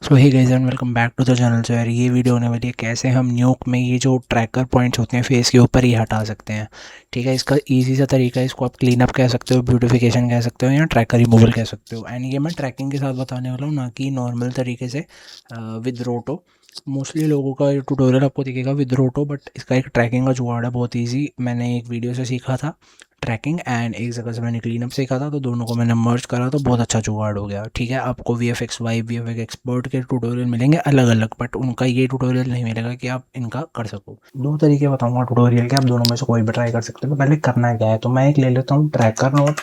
So hey guys and welcome back to the channel. So यार ये video होने वाली है कैसे हम न्यूक में ये जो ट्रैकर पॉइंट्स होते हैं फेस के ऊपर ही हटा सकते हैं। ठीक है, इसका इजी सा तरीका है। इसको आप क्लीन अप कह सकते हो, ब्यूटिफिकेशन कह सकते हो, या ट्रैकर रिमूवल कह सकते हो। एंड ये मैं ट्रैकिंग के साथ बताने वाला हूँ, ना कि नॉर्मल तरीके से विद रोटो। मोस्टली लोगों का ये ट्यूटोरियल आपको दिखेगा विद रोटो, बट इसका एक ट्रैकिंग का जुगाड़ है बहुत ईजी। मैंने एक वीडियो से सीखा था ट्रैकिंग, एंड एक जगह से मैंने क्लीन अप सीखा था, तो दोनों को मैंने मर्ज करा तो बहुत अच्छा जुगाड़ हो गया। ठीक है, आपको V F x why V F x expert के ट्यूटोरियल मिलेंगे अलग अलग, बट उनका ये ट्यूटोरियल नहीं मिलेगा कि आप इनका कर सको। दो तरीके बताऊंगा ट्यूटोरियल के, आप दोनों में से कोई भी ट्राई कर सकते हो। तो पहले करना क्या है, तो मैं एक ले लेता हूँ ट्रैकर नोट।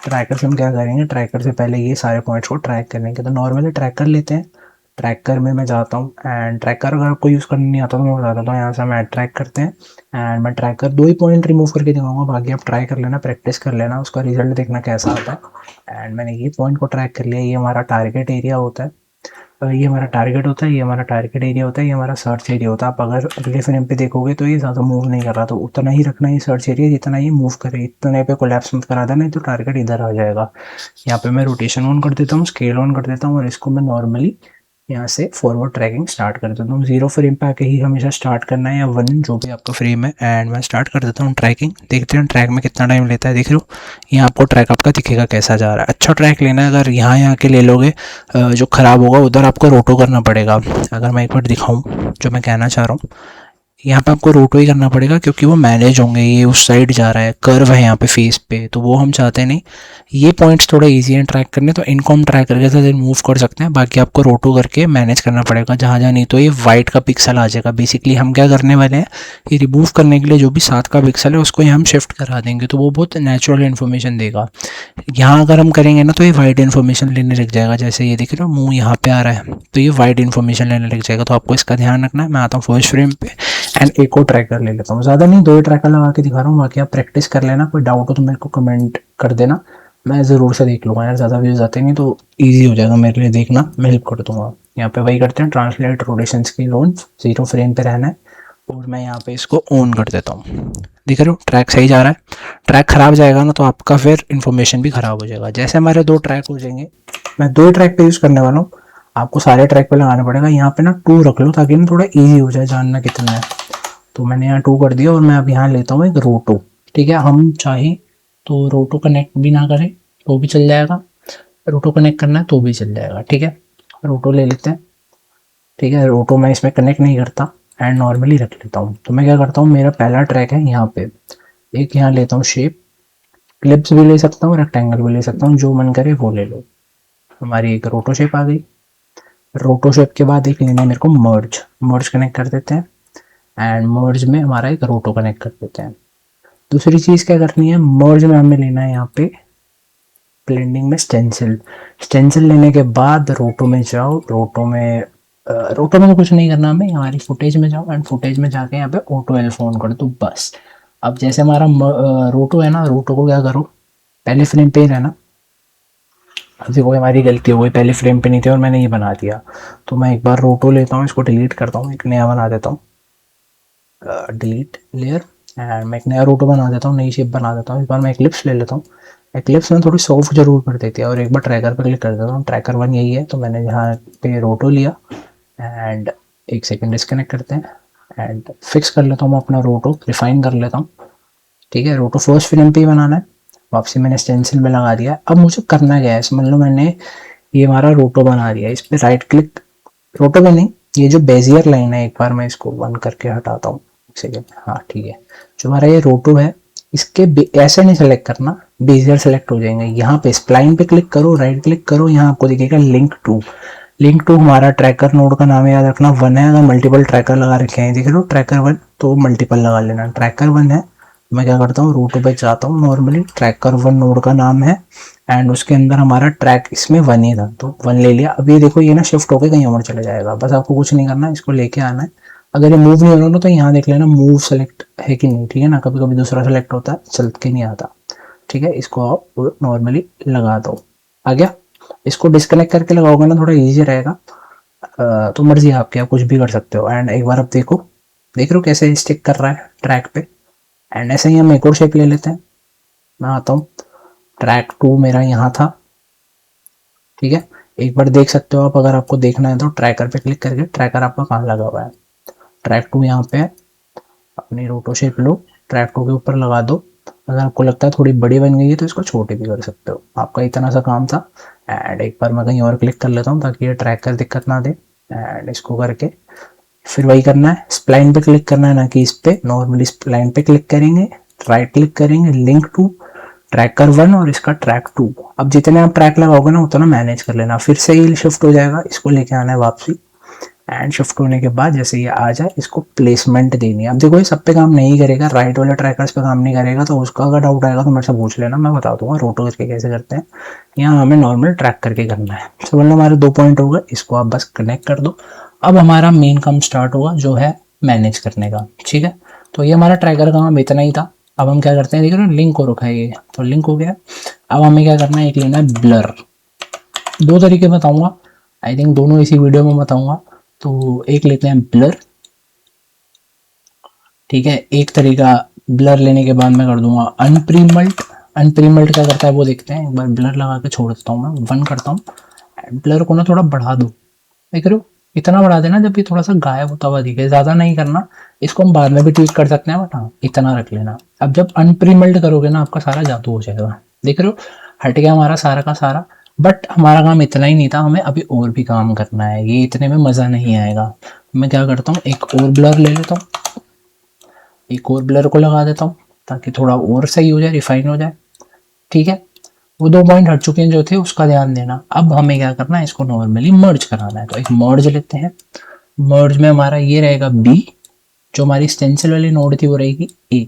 ट्रैकर से हम क्या करेंगे, ट्रैकर से पहले ये सारे पॉइंट्स को ट्रैक करने के, तो नॉर्मली ट्रैकर लेते हैं। ट्रैकर में मैं जाता हूँ, एंड ट्रैकर अगर आपको यूज़ करना नहीं आता तो मैं बता देता हूँ। यहाँ से हम ऐड ट्रैक करते हैं, एंड मैं ट्रैकर दो ही पॉइंट रिमूव करके दिखाऊंगा, बाकी आप ट्राई कर लेना, प्रैक्टिस कर लेना, उसका रिजल्ट देखना कैसा आता है। एंड मैंने ये पॉइंट को ट्रैक कर लिया, ये हमारा टारगेट एरिया होता है। ये हमारा टारगेट होता है, ये हमारा टारगेट एरिया होता है, ये हमारा सर्च एरिया होता है। आप अगर अगले फ्रेम पे देखोगे तो ये ज़्यादा मूव नहीं कर रहा, तो उतना ही रखना ये सर्च एरिया जितना ये मूव करे, इतने पे कोलैप्स मत करा देना, नहीं तो टारगेट इधर आ जाएगा। यहाँ पे मैं रोटेशन ऑन कर देता हूँ, स्केल ऑन कर देता हूँ, और इसको मैं नॉर्मली यहाँ से फॉरवर्ड ट्रैकिंग स्टार्ट कर देता हूँ। जीरो फ्रेम पे आके ही हमेशा स्टार्ट करना है, या वन जो भी आपका फ्रेम है। एंड मैं स्टार्ट कर देता हूँ ट्रैकिंग। देखते हैं ट्रैक में कितना टाइम लेता है, देख लो यहाँ आपको ट्रैक आपका दिखेगा कैसा जा रहा है। अच्छा ट्रैक लेना है, अगर यहाँ के ले लोगे जो ख़राब होगा उधर आपको रोटो करना पड़ेगा। अगर मैं एक बार दिखाऊँ जो मैं कहना चाह रहा हूँ, यहाँ पे आपको रोटो ही करना पड़ेगा, क्योंकि वो मैनेज होंगे, ये उस साइड जा रहा है, कर्व है यहाँ पे फेस पे, तो वो हम चाहते नहीं। ये पॉइंट्स थोड़ा इजी हैं ट्रैक करने, तो इनको हम ट्रैक करके साथ मूव कर सकते हैं। बाकी आपको रोटो करके मैनेज करना पड़ेगा जहाँ जहाँ, नहीं तो ये वाइट का पिक्सल आ जाएगा। बेसिकली हम क्या करने वाले हैं, ये रिमूव करने के लिए जो भी साथ का पिक्सल है उसको यहाँ हम शिफ्ट करा देंगे, तो वो बहुत नेचुरल इन्फॉर्मेशन देगा। यहाँ अगर हम करेंगे ना तो ये वाइड इन्फॉर्मेशन लेने लग जाएगा। जैसे ये देख रहे हो मुंह यहाँ पे आ रहा है, तो ये वाइड इन्फॉर्मेशन लेने लग जाएगा, तो आपको इसका ध्यान रखना है। मैं आता हूँ फर्स्ट फ्रेम पे, एंड एक और ट्रैकर ले लेता हूँ, ज़्यादा नहीं, दो ही ट्रैकर लगा के दिखा रहा हूँ, बाकी आप प्रैक्टिस कर लेना। कोई डाउट हो तो मेरे को कमेंट कर देना, मैं ज़रूर से देख लूँगा यार। ज़्यादा व्यूज़ आते नहीं तो ईजी हो जाएगा मेरे लिए देखना, मैं हेल्प कर दूँगा। यहाँ पे वही करते हैं, translate rotation scale on, zero frame पे रहना है, और मैं यहाँ पे इसको ऑन कर देता हूँ। दिख रहे हो ट्रैक सही जा रहा है। ट्रैक ख़राब जाएगा ना तो आपका फिर इन्फॉर्मेशन भी ख़राब हो जाएगा। जैसे हमारे दो ट्रैक हो जाएंगे, मैं दो ही ट्रैक पे यूज़ करने वाला हूँ, आपको सारे ट्रैक पे लगाना पड़ेगा। यहाँ पे ना टू रख लो ताकि ना थोड़ा ईजी हो जाए जानना कितना है। तो मैंने यहाँ टू कर दिया, और मैं अब यहाँ लेता हूँ एक रोटो। ठीक है, हम चाहे तो रोटो कनेक्ट भी ना करें तो भी चल जाएगा, रोटो कनेक्ट करना है तो भी चल जाएगा। ठीक है, रोटो ले लेते हैं। ठीक है, रोटो मैं इसमें कनेक्ट नहीं करता, एंड नॉर्मली रख लेता हूँ। तो मैं क्या करता हूँ, मेरा पहला ट्रैक है यहाँ पे, एक यहाँ लेता हूँ शेप, क्लिप्स भी ले सकता हूँ, रेक्टेंगल भी ले सकता हूँ, जो मन करे वो ले लो। हमारी एक रोटो शेप आ गई। रोटो शेप के बाद एक लेना है मेरे को मर्ज, मर्ज कनेक्ट कर देते हैं, एंड मर्ज में हमारा एक रोटो कनेक्ट कर देते हैं। दूसरी चीज़ क्या करनी है, मर्ज में हमें लेना है यहाँ पे ब्लेंडिंग में स्टेंसिल। स्टेंसिल लेने के बाद रोटो में जाओ, रोटो में तो कुछ नहीं करना हमें, हमारी फुटेज में जाओ, एंड फुटेज में जाके यहाँ पे ऑटो एल फोन कर दो बस। अब जैसे हमारा रोटो है ना, रोटो को क्या करो, पहले फ्रेम पे ही रहना। अब देखो हमारी गलती हो गई, पहले फ्रेम पे नहीं थे और मैंने ये बना दिया, तो मैं एक बार रोटो लेता हूँ, इसको डिलीट करता हूँ, एक नया बना देता हूँ, डिलीट लेयर, एंड मैं एक नया रोटो बना देता हूँ, नई शेप बना देता हूँ। इस बार मैं एक्लिप्स ले लेता हूँ। एक्लिप्स में थोड़ी सॉफ्ट जरूर कर देती है, और एक बार ट्रैकर पर क्लिक कर देता हूँ। ट्रैकर वन यही है, तो मैंने यहाँ पे रोटो लिया, एंड एक सेकेंड डिस्कनेक्ट करते हैं, एंड फिक्स कर लेता हूँ मैं अपना रोटो, रिफाइन कर लेता हूँ। ठीक है, रोटो फर्स्ट फ्रेम पे ही बनाना है, वापसी मैंने स्टेंसिल में लगा दिया। अब मुझे करना क्या है, समझ लो मैंने ये हमारा रोटो बना दिया, इस पर राइट क्लिक, रोटो पे नहीं, ये जो बेजियर लाइन है, एक बार मैं इसको वन करके हटाता हूँ, एक सेकेंड, हाँ ठीक है। जो हमारा ये रोटो है, इसके ऐसे नहीं सेलेक्ट करना, बेजियर सेलेक्ट हो जाएंगे। यहाँ पे स्प्लाइन पे क्लिक करो, राइट क्लिक करो, यहाँ आपको दिखेगा लिंक टू। लिंक टू हमारा ट्रैकर नोड का नाम याद रखना, वन है। अगर मल्टीपल ट्रैकर लगा रखे हैं, देख लो ट्रैकर वन, तो मल्टीपल लगा लेना। ट्रैकर वन है, मैं क्या करता हूँ, रूट पे जाता हूँ, नॉर्मली ट्रैकर वन नोड का नाम है, एंड उसके अंदर हमारा ट्रैक इसमें वन ही था, तो वन ले लिया। अब ये देखो ये ना शिफ्ट होकर कहीं और चले जाएगा, बस आपको कुछ नहीं करना, इसको लेके आना है। अगर ये मूव नहीं हो रहा ना तो यहाँ देख लेना मूव सेलेक्ट है कि नहीं। ठीक है ना, कभी कभी दूसरा सेलेक्ट होता है, चल के नहीं आता। ठीक है, इसको आप नॉर्मली लगा दो, आ गया। इसको डिस्कनेक्ट करके लगाओगे ना थोड़ा ईजी रहेगा। तो मर्जी है आपकी, आप कुछ भी कर सकते हो। एंड एक बार आप देखो, देख रहे हो कैसे स्टिक कर रहा है ट्रैक पे। एंड ऐसे ही हम एक और शेप ले लेते हैं, मैं आता हूँ, ट्रैक टू मेरा यहाँ था। ठीक है, एक बार देख सकते हो आप, अगर आपको देखना है तो ट्रैकर पे क्लिक करके, ट्रैकर आपका कहाँ लगा हुआ है, ट्रैक 2 यहाँ पे है, अपनी रोटो शेप लो, ट्रैक 2 के ऊपर लगा दो। अगर आपको लगता है थोड़ी बड़ी बन गई है तो इसको छोटी भी कर सकते हो, आपका इतना सा काम था। एंड एक बार मैं कहीं और क्लिक कर लेता हूँ ताकि ये ट्रैकर दिक्कत ना दे। एंड इसको करके फिर वही करना है, स्प्लाइन पे क्लिक करना है, ना कि इस पे। नॉर्मली स्प्लाइन पे क्लिक करेंगे, राइट क्लिक करेंगे, लिंक टू ट्रैकर 1 और इसका ट्रैक 2। अब जितने आप ट्रैक लगाओगे ना उतना मैनेज कर लेना, फिर से ये शिफ्ट हो जाएगा, इसको लेके आना है वापसी। एंड शिफ्ट होने के बाद जैसे ये आ जाए, इसको प्लेसमेंट देनी है। अब देखो ये सब पे काम नहीं करेगा, राइट वाले ट्रैकर्स पे काम नहीं करेगा, तो उसका अगर डाउट आएगा तो मेरे से पूछ लेना, मैं बता दूंगा रोटो करके कैसे करते हैं। यहाँ हमें नॉर्मल ट्रैक करके करना है। समझ लो हमारे 2 पॉइंट हो गए, इसको आप बस कनेक्ट कर दो। अब हमारा मेन काम स्टार्ट होगा जो है मैनेज करने का, ठीक है। तो ये हमारा ट्रैकर का काम इतना ही था। अब हम क्या करते हैं, देख रहे हो लिंक हो रखा है ये, तो लिंक हो गया। अब हमें क्या करना है, एक लेना है ब्लर। 2 तरीके बताऊंगा, आई थिंक दोनों इसी वीडियो में बताऊंगा। तो एक लेते हैं ब्लर, ठीक है। एक तरीका ब्लर लेने के बाद मैं कर दूंगा अनप्रीमल्ट। अनप्रीमल्ट क्या करता है वो देखते हैं, एक बार ब्लर लगा के छोड़ देता हूँ, मैं 1 करता हूँ। ब्लर को ना थोड़ा बढ़ा दो, देख रहे हो, इतना बढ़ा देना जब ये थोड़ा सा गायब होता हुआ दिखे, ज्यादा नहीं करना। इसको हम बाद में भी ट्वीट कर सकते हैं, बट हाँ इतना रख लेना। अब जब अनप्रीमल्ट करोगे ना, आपका सारा जादू हो जाएगा। देख रहे हो, हट गया हमारा सारा का सारा। बट हमारा काम इतना ही नहीं था, हमें अभी और भी काम करना है, ये इतने में मजा नहीं आएगा। मैं क्या करता हूँ, एक और ब्लर ले लेता हूँ, एक और ब्लर को लगा देता हूँ ताकि थोड़ा और सही हो जाए, रिफाइन हो जाए, ठीक है। वो 2 पॉइंट हट चुके हैं जो थे, उसका ध्यान देना। अब हमें क्या करना है, इसको नॉर्मली मर्ज कराना है, तो एक मर्ज लेते हैं। मर्ज में हमारा ये रहेगा बी, जो हमारी स्टेंसिल वाली नोड थी वो रहेगी ए,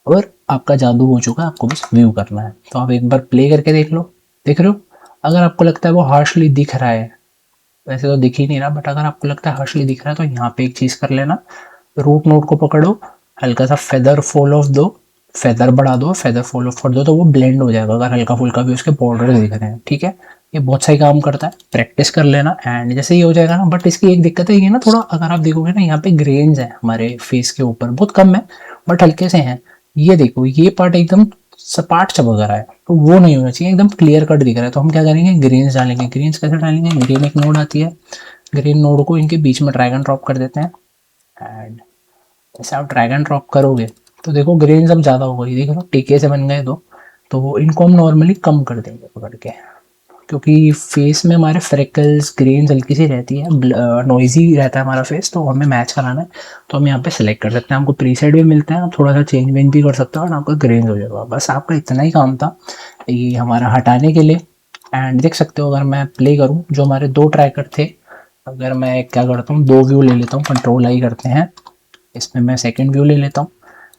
और आपका जादू हो चुका है, आपको बस व्यू करना है। तो आप एक बार प्ले करके देख लो, देख रहे हो। अगर आपको लगता है वो हार्शली दिख रहा है, वैसे तो दिख ही नहीं रहा, बट अगर आपको लगता है हार्शली दिख रहा है तो यहाँ पे एक चीज कर लेना, रूट नोड को पकड़ो, हल्का सा फेदर फॉल ऑफ दो, फेदर बढ़ा दो, फेदर फॉल ऑफ कर दो, तो वो ब्लेंड हो जाएगा अगर हल्का फुल्का भी उसके बॉर्डर दिख रहे हैं, ठीक है। ये बहुत सही काम करता है, प्रैक्टिस कर लेना। एंड जैसे ये हो जाएगा ना, बट इसकी एक दिक्कत है, ये ना थोड़ा, अगर आप देखोगे ना यहाँ पे ग्रेन्स है हमारे फेस के ऊपर, बहुत कम है बट हल्के से हैं। ये देखो ये पार्ट एकदम सपाट चमक रहा है, तो वो नहीं होना चाहिए, एकदम क्लियर कट दिख रहा है। तो हम क्या करेंगे, ग्रेन्स डालेंगे। ग्रेन्स कैसे डालेंगे, ग्रेन एक नोड आती है, ग्रेन नोड को इनके बीच में ड्रैग एंड ड्रॉप कर देते हैं। एंड जैसे आप ड्रैग एंड ड्रॉप करोगे तो देखो ग्रेन्स अब ज़्यादा हो गई, देखो टीके से बन गए दो। तो इनको हम नॉर्मली कम कर देंगे पकड़ के, क्योंकि फेस में हमारे फ्रेकल्स ग्रेन्स हल्की सी रहती है, नॉइजी रहता है हमारा फेस, तो हमें मैच कराना है। तो हम यहाँ पे सेलेक्ट कर सकते हैं, हमको प्रीसेट भी मिलते हैं, आप थोड़ा सा चेंज वेंज भी कर सकते हो और आपका ग्रेन्स हो जाएगा। बस आपका इतना ही काम था ये हमारा हटाने के लिए। एंड देख सकते हो, अगर मैं प्ले करूँ, जो हमारे 2 ट्रैकर थे, अगर मैं क्या करता हूँ, 2 व्यू ले लेता हूँ, कंट्रोल आई करते हैं, इसमें मैं सेकंड व्यू ले लेता हूँ।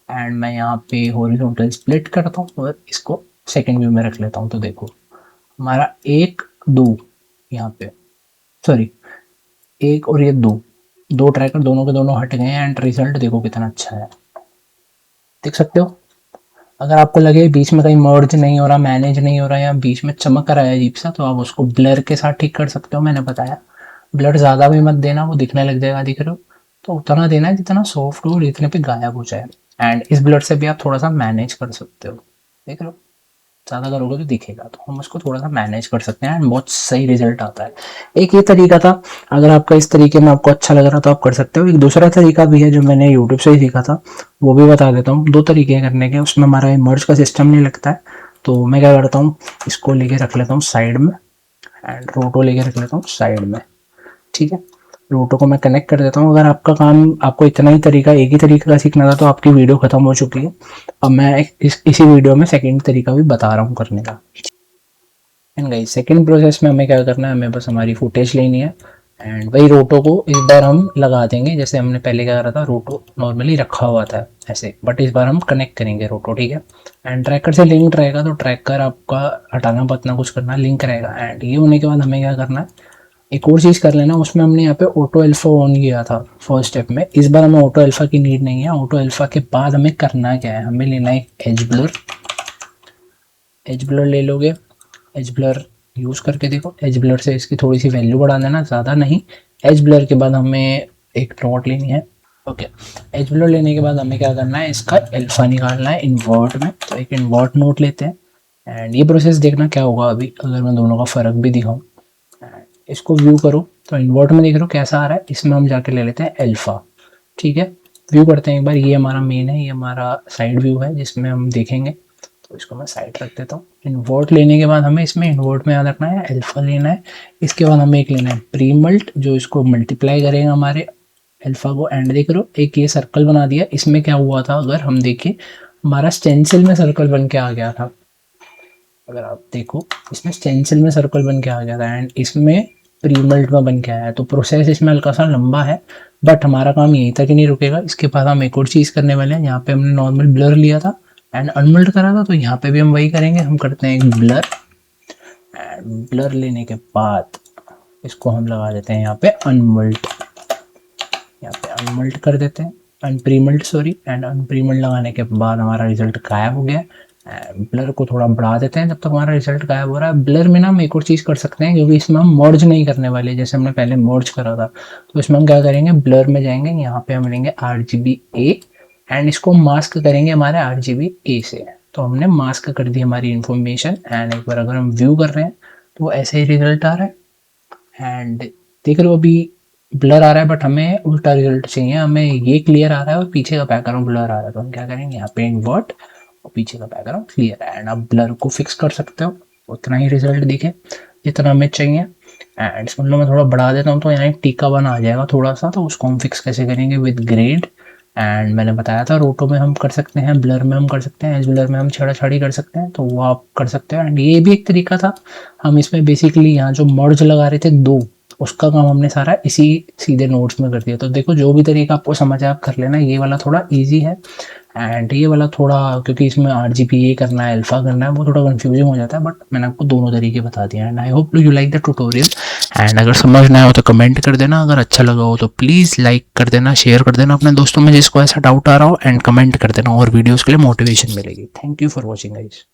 एंड मैं यहाँ पे हॉरिजॉन्टल स्प्लिट करता हूँ और इसको सेकंड व्यू में रख लेता हूँ। तो देखो हमारा 1 2 यहाँ पे, सॉरी 1 और ये 2, 2 ट्रैकर दोनों के दोनों हट गए हैं। एंड रिजल्ट देखो कितना अच्छा है, देख सकते हो। अगर आपको लगे बीच में कहीं मर्ज नहीं हो रहा, मैनेज नहीं हो रहा, या बीच में चमक रहा है अजीब सा, तो आप उसको ब्लर के साथ ठीक कर सकते हो, मैंने बताया। ब्लर ज़्यादा भी मत देना, वो दिखने लग जाएगा, दिख रहे हो। तो उतना देना है जितना सॉफ्ट हो और इतने पे गायब हो जाए। एंड इस ब्लर से भी आप थोड़ा सा मैनेज कर सकते हो, देख रहे हो। ज़्यादा करोगे तो दिखेगा, तो हम उसको थोड़ा सा मैनेज कर सकते हैं एंड बहुत सही रिजल्ट आता है। एक ये तरीका था, अगर आपका इस तरीके में आपको अच्छा लग रहा तो आप कर सकते हो। एक दूसरा तरीका भी है जो मैंने यूट्यूब से ही सीखा था, वो भी बता देता हूँ। 2 तरीके हैं करने के, उसमें हमारा मर्ज का सिस्टम नहीं लगता है। तो मैं क्या करता हूँ, इसको लेके रख लेता हूँ साइड में, एंड रोटो लेके रख लेता हूँ साइड में, ठीक है। रूटों को मैं कनेक्ट कर देता हूँ। अगर आपका काम, आपको इतना ही तरीका, एक ही तरीका का सीखना था, तो आपकी वीडियो खत्म हो चुकी है। अब मैं इसी वीडियो में सेकंड तरीका भी बता रहा हूँ करने का। एंड गाइस सेकंड प्रोसेस में हमें क्या करना है, हमें बस हमारी फुटेज लेनी है। एंड वही रोटो को इस बार हम लगा देंगे, जैसे हमने पहले क्या करा था, रोटो नॉर्मली रखा हुआ था ऐसे, बट इस बार हम कनेक्ट करेंगे रोटो, ठीक है। एंड ट्रैकर से लिंक रहेगा, तो ट्रैकर आपका हटाना पतना कुछ करना, लिंक रहेगा। एंड ये होने के बाद हमें क्या करना है, एक और चीज़ कर लेना, उसमें हमने यहाँ पे ऑटो अल्फा ऑन किया था फर्स्ट स्टेप में, इस बार हमें ऑटो अल्फा की नीड नहीं है। ऑटो अल्फा के बाद हमें करना क्या है, हमें लेना है एज ब्लर। एज ब्लर ले लोगे, एज ब्लर यूज़ करके देखो, एज ब्लर से इसकी थोड़ी सी वैल्यू बढ़ा देना, ज़्यादा नहीं। एज ब्लर के बाद हमें एक नोट लेनी है, ओके। एज ब्लर लेने के बाद हमें क्या करना है, इसका अल्फा निकालना है इन्वर्ट में, तो एक इन्वर्ट नोट लेते हैं। एंड ये प्रोसेस देखना क्या होगा अभी, अगर मैं दोनों का फ़र्क भी दिखाऊँ। इसको व्यू करो तो इन्वर्ट में देख रहे हो कैसा आ रहा है, इसमें हम जाके ले लेते हैं अल्फा। ठीक है, व्यू करते हैं एक बार। ये हमारा मेन है, ये हमारा साइड व्यू है जिसमें हम देखेंगे। तो इसको मैं साइड रख देता हूँ। इन्वर्ट लेने के बाद हमें इसमें इन्वर्ट में याद रखना है अल्फा लेना है। इसके बाद हमें एक लेना है प्रीमल्ट, जो इसको मल्टीप्लाई करेगा हमारे अल्फा को। एंड देख रहे हो एक ये सर्कल बना दिया। इसमें क्या हुआ था, अगर हम देखें हमारा स्टेंसिल में सर्कल बन के आ गया था। अगर आप देखो इसमें स्टेंसिल में सर्कल बन के आ गया था एंड इसमें प्रीमल्ट में बन के आया है। तो प्रोसेस इसमें हल्का सा लंबा है, बट हमारा काम यहीं तक ही नहीं रुकेगा। इसके बाद हम एक और चीज़ करने वाले हैं। यहाँ पे हमने नॉर्मल ब्लर लिया था एंड अनमल्ट करा था, तो यहाँ पे भी हम वही करेंगे। हम करते हैं एक ब्लर एंड ब्लर लेने के बाद इसको हम लगा देते हैं यहाँ पे अनमल्ट। यहाँ पे अनमल्ट कर देते हैं, अनप्रीमल्ट सॉरी। एंड अनप्रीमल्ट लगाने के बाद हमारा रिजल्ट गायब हो गया। ब्लर को थोड़ा बढ़ा देते हैं जब तक हमारा रिजल्ट गायब हो रहा है। ब्लर में ना हम एक और चीज़ कर सकते हैं, क्योंकि इसमें हम मर्ज नहीं करने वाले जैसे हमने पहले मर्ज करा था। तो इसमें हम क्या करेंगे, ब्लर में जाएंगे, यहाँ पे हम लेंगे RGBA एंड इसको मास्क करेंगे हमारे RGBA से। तो हमने मास्क कर दी हमारी इन्फॉर्मेशन। एंड एक बार अगर हम व्यू कर रहे हैं तो ऐसे ही रिजल्ट आ रहा है। एंड देख रहे हो अभी ब्लर आ रहा है, बट हमें उल्टा रिजल्ट चाहिए। हमें ये क्लियर आ रहा है और पीछे का बैकग्राउंड ब्लर आ रहा है। तो हम क्या करेंगे, यहाँ पे इन्वर्ट और पीछे का बैकग्राउंड क्लियर है। एंड आप ब्लर को फिक्स कर सकते हो, उतना ही रिजल्ट दिखे जितना हमें चाहिए। एंड मतलब मैं थोड़ा बढ़ा देता हूँ तो यहाँ एक टीका बना आ जाएगा थोड़ा सा। तो उसको हम फिक्स कैसे करेंगे, विद ग्रेड। एंड मैंने बताया था रोटो में हम कर सकते हैं, ब्लर में हम कर सकते हैं, एज ब्लर में हम छेड़ा छाड़ी कर सकते हैं, तो वो आप कर सकते हो। एंड ये भी एक तरीका था। हम इसमें बेसिकली यहाँ जो मर्ज लगा रहे थे दो, उसका काम हमने सारा इसी सीधे नोट्स में कर दिया। तो देखो जो भी तरीका आपको समझ आए आप कर लेना। ये वाला थोड़ा इजी है एंड ये वाला थोड़ा, क्योंकि इसमें RGBA करना है, अल्फा करना है, वो थोड़ा कंफ्यूजिंग हो जाता है। बट मैंने आपको दोनों तरीके बता दिए and I hope you like the tutorial. And अगर समझ ना आया हो तो कमेंट कर देना, अगर अच्छा लगा हो तो प्लीज़ लाइक कर देना, शेयर कर देना अपने दोस्तों में जिसको ऐसा डाउट आ रहा हो, एंड कमेंट कर देना और वीडियोज़ के लिए मोटिवेशन मिलेगी। Thank you for watching guys.